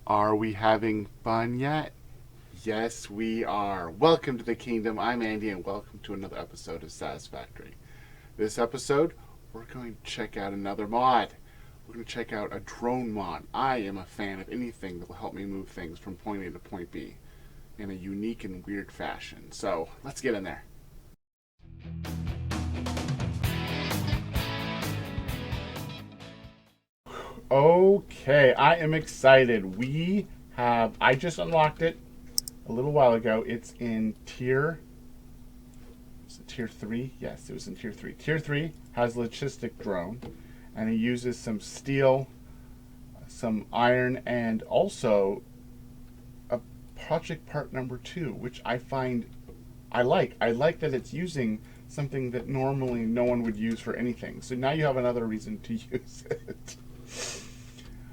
Are we having fun yet? Yes, we are. Welcome to the kingdom. I'm Andy, and welcome to another episode of Satisfactory. This episode, we're going to check out another mod. We're going to check out a drone mod. I am a fan of anything that will help me move things from point A to point B in a unique and weird fashion. So, let's get in there. Okay, I am excited. I just unlocked it a little while ago. It's in is it tier 3? Yes, it was in tier 3. Tier 3 has logistic drone, and it uses some steel, some iron, and also a project part number 2, which I like. I like that it's using something that normally no one would use for anything. So now you have another reason to use it,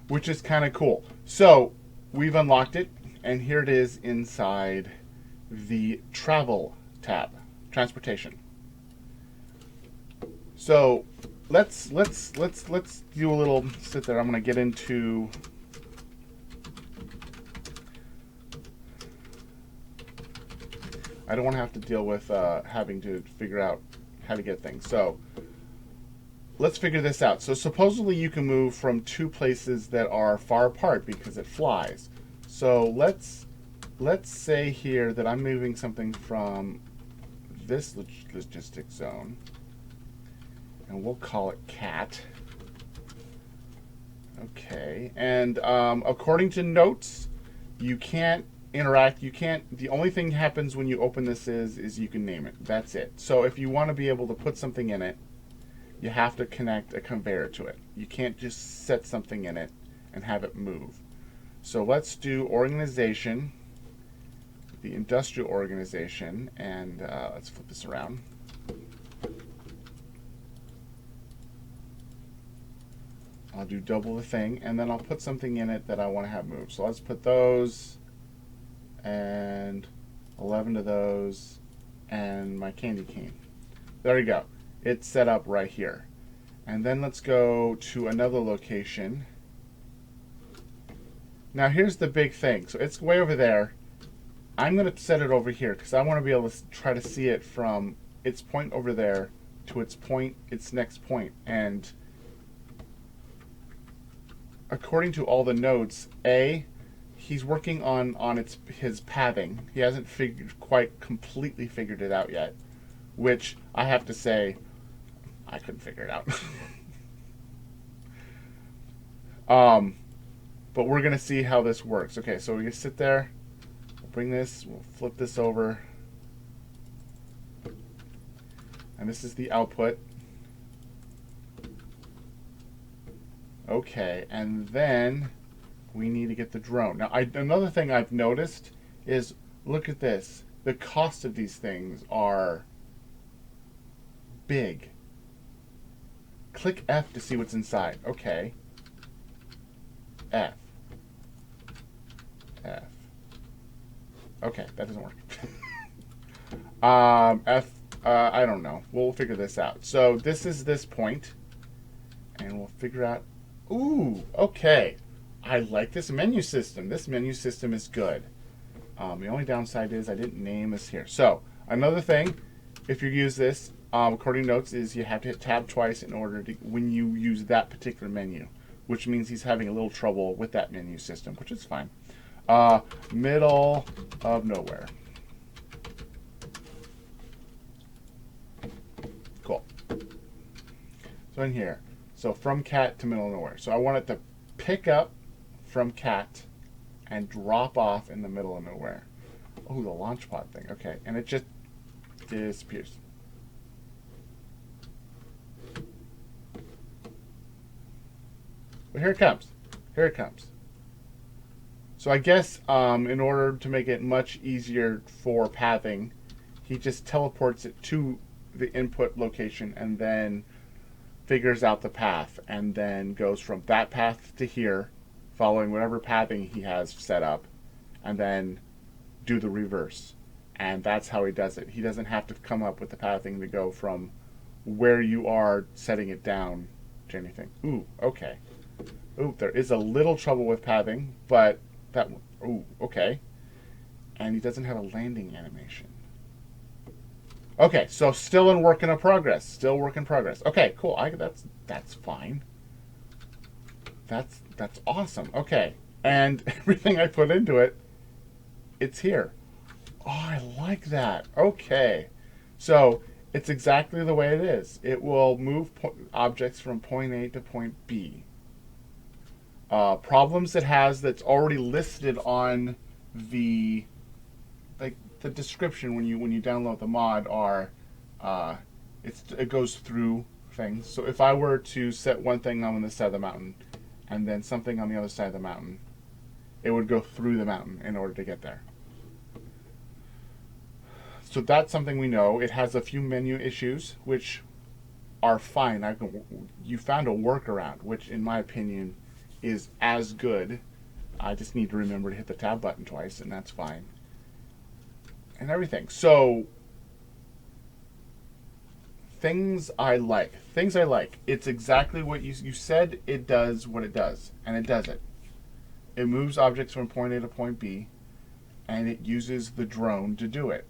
which is kind of cool. So we've unlocked it, and here it is inside the travel tab, transportation. So let's do a little sit there. I'm going to get into I don't want to have to deal with having to figure out how to get things. So let's figure this out. So supposedly you can move from two places that are far apart because it flies. So let's say here that I'm moving something from this logistic zone, and we'll call it cat. Okay, and according to notes, you can't interact. The only thing that happens when you open this is you can name it. That's it. So if you want to be able to put something in it, you have to connect a conveyor to it. You can't just set something in it and have it move. So let's do organization, the industrial organization, and let's flip this around. I'll do double the thing, and then I'll put something in it that I want to have move. So let's put those, and 11 of those, and my candy cane. There we go. It's set up right here. And then let's go to another location. Now here's the big thing. So it's way over there. I'm going to set it over here because I want to be able to try to see it from its point over there to its next point. And according to all the notes, he's working on his pathing. He hasn't quite completely figured it out yet, which I have to say, I couldn't figure it out. But we're gonna see how this works. Okay, so we're gonna sit there. We'll bring this. We'll flip this over, and this is the output. Okay, and then we need to get the drone. Now, another thing I've noticed is, look at this. The cost of these things are big. Click F to see what's inside. Okay. F. Okay, that doesn't work. F. I don't know. We'll figure this out. So this is this point, and we'll figure out. Ooh, okay. I like this menu system. This menu system is good. The only downside is I didn't name this here. So another thing, if you use this, according to notes, is you have to hit tab twice in order to when you use that particular menu, which means he's having a little trouble with that menu system, which is fine. Middle of nowhere. Cool. So in here, so from cat to middle of nowhere. So I want it to pick up from cat and drop off in the middle of nowhere. Oh, the launch pod thing. Okay, and it just disappears. But here it comes. Here it comes. So I guess in order to make it much easier for pathing, he just teleports it to the input location and then figures out the path and then goes from that path to here, following whatever pathing he has set up, and then do the reverse. And that's how he does it. He doesn't have to come up with the pathing to go from where you are setting it down to anything. Ooh, okay. Ooh, there is a little trouble with pathing, but That, oh, okay. And he doesn't have a landing animation. Okay, so still in work in progress. Still work in progress. Okay, cool. That's fine. That's awesome. Okay, and everything I put into it, it's here. Oh, I like that. Okay, so it's exactly the way it is. It will move objects from point A to point B. Problems it has that's already listed on the the description when you download the mod are it goes through things. So if I were to set one thing on this side of the mountain and then something on the other side of the mountain, it would go through the mountain in order to get there. So that's something we know. It has a few menu issues, which are fine. You found a workaround, which in my opinion is as good. I just need to remember to hit the tab button twice, and that's fine. And everything. So things I like. It's exactly what you said. It does what it does, and it does it. It moves objects from point A to point B, and it uses the drone to do it.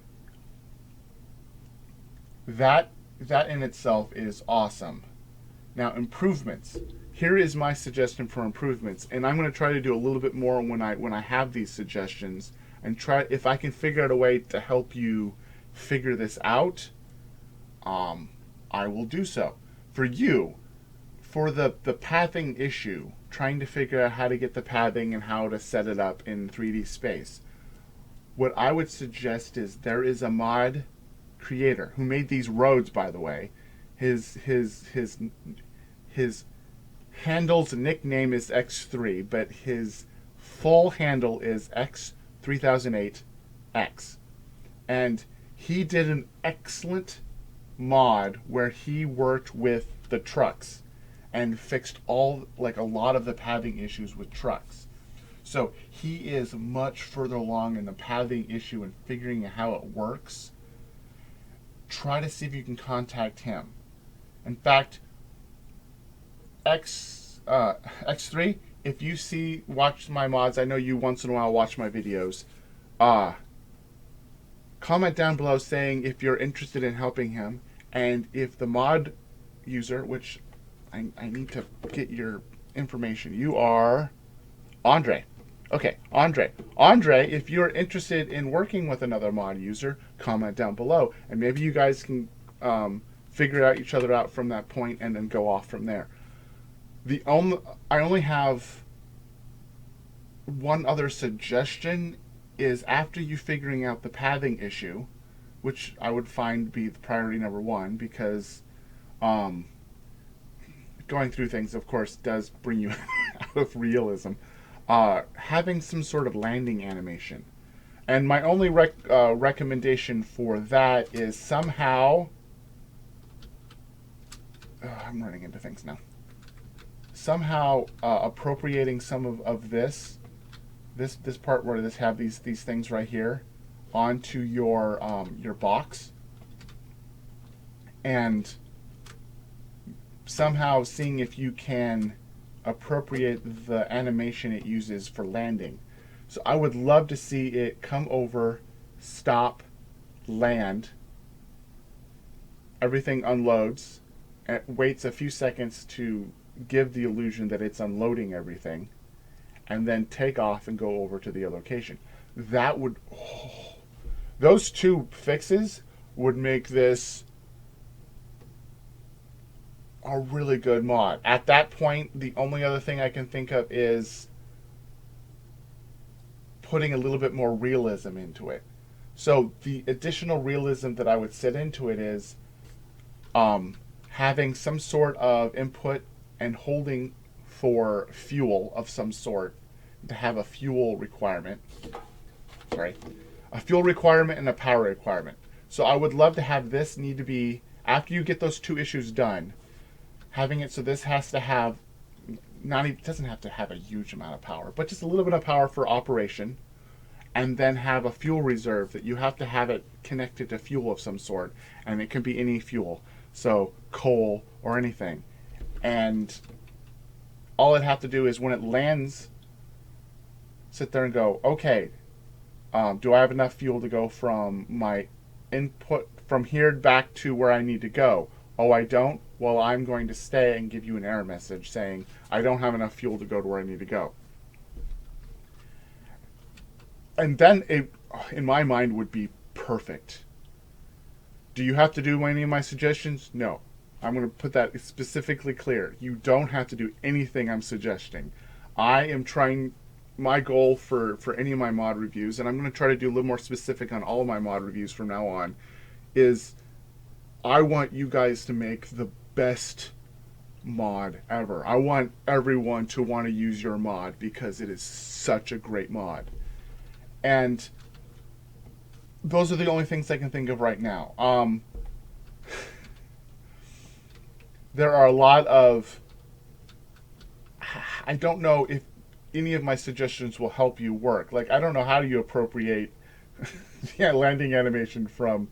That in itself is awesome. Now, improvements. Here is my suggestion for improvements, and I'm going to try to do a little bit more when I have these suggestions, and try if I can figure out a way to help you figure this out. I will do so. For you, for the pathing issue, trying to figure out how to get the pathing and how to set it up in 3D space, what I would suggest is there is a mod creator who made these roads, by the way. His handle's nickname is X3, but his full handle is X3008X. And he did an excellent mod where he worked with the trucks and fixed a lot of the pathing issues with trucks. So he is much further along in the pathing issue and figuring out how it works. Try to see if you can contact him. In fact, X3, if you watch my mods, I know you once in a while watch my videos, comment down below saying if you're interested in helping him, and if the mod user, which I need to get your information, you are Andre. Okay, Andre, if you're interested in working with another mod user, comment down below, and maybe you guys can figure out each other out from that point and then go off from there. I only have one other suggestion, is after you figuring out the pathing issue, which I would find be the priority number one, because going through things, of course, does bring you out of realism. Having some sort of landing animation. And my only recommendation for that is somehow... I'm running into things now. Somehow appropriating some of this part where this have these things right here onto your box, and somehow seeing if you can appropriate the animation it uses for landing. So I would love to see it come over, stop, land, everything unloads, and waits a few seconds to give the illusion that it's unloading everything, and then take off and go over to the other location. That would... those two fixes would make this a really good mod. At that point, the only other thing I can think of is putting a little bit more realism into it. So the additional realism that I would set into it is having some sort of input and holding for fuel of some sort, to have a fuel requirement. Sorry. A fuel requirement and a power requirement. So I would love to have this need to be, after you get those two issues done, having it so this has to have, doesn't have to have a huge amount of power, but just a little bit of power for operation, and then have a fuel reserve that you have to have it connected to fuel of some sort, and it can be any fuel, so coal or anything. And all it have to do is when it lands sit there and go, okay, do I have enough fuel to go from my input from here back to where I need to go? Oh, I don't? Well, I'm going to stay and give you an error message saying I don't have enough fuel to go to where I need to go. And then it, in my mind, would be perfect. Do you have to do any of my suggestions? No. I'm going to put that specifically clear. You don't have to do anything I'm suggesting. I am trying, my goal for any of my mod reviews, and I'm going to try to do a little more specific on all of my mod reviews from now on, is I want you guys to make the best mod ever. I want everyone to want to use your mod because it is such a great mod. And those are the only things I can think of right now. There are a lot of, I don't know if any of my suggestions will help you work. Like, I don't know how do you appropriate landing animation from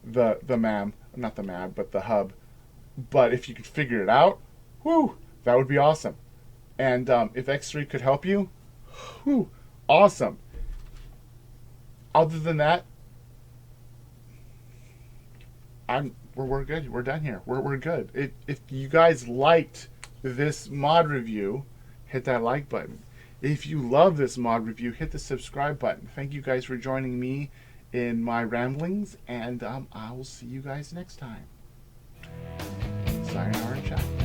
the MAM, not the MAM, but the hub. But if you could figure it out, whoo, that would be awesome. And if X3 could help you, whoo, awesome. Other than that, we're good. We're done here. We're good. If you guys liked this mod review, hit that like button. If you love this mod review, hit the subscribe button. Thank you guys for joining me in my ramblings, and I will see you guys next time. Sayonara and ciao.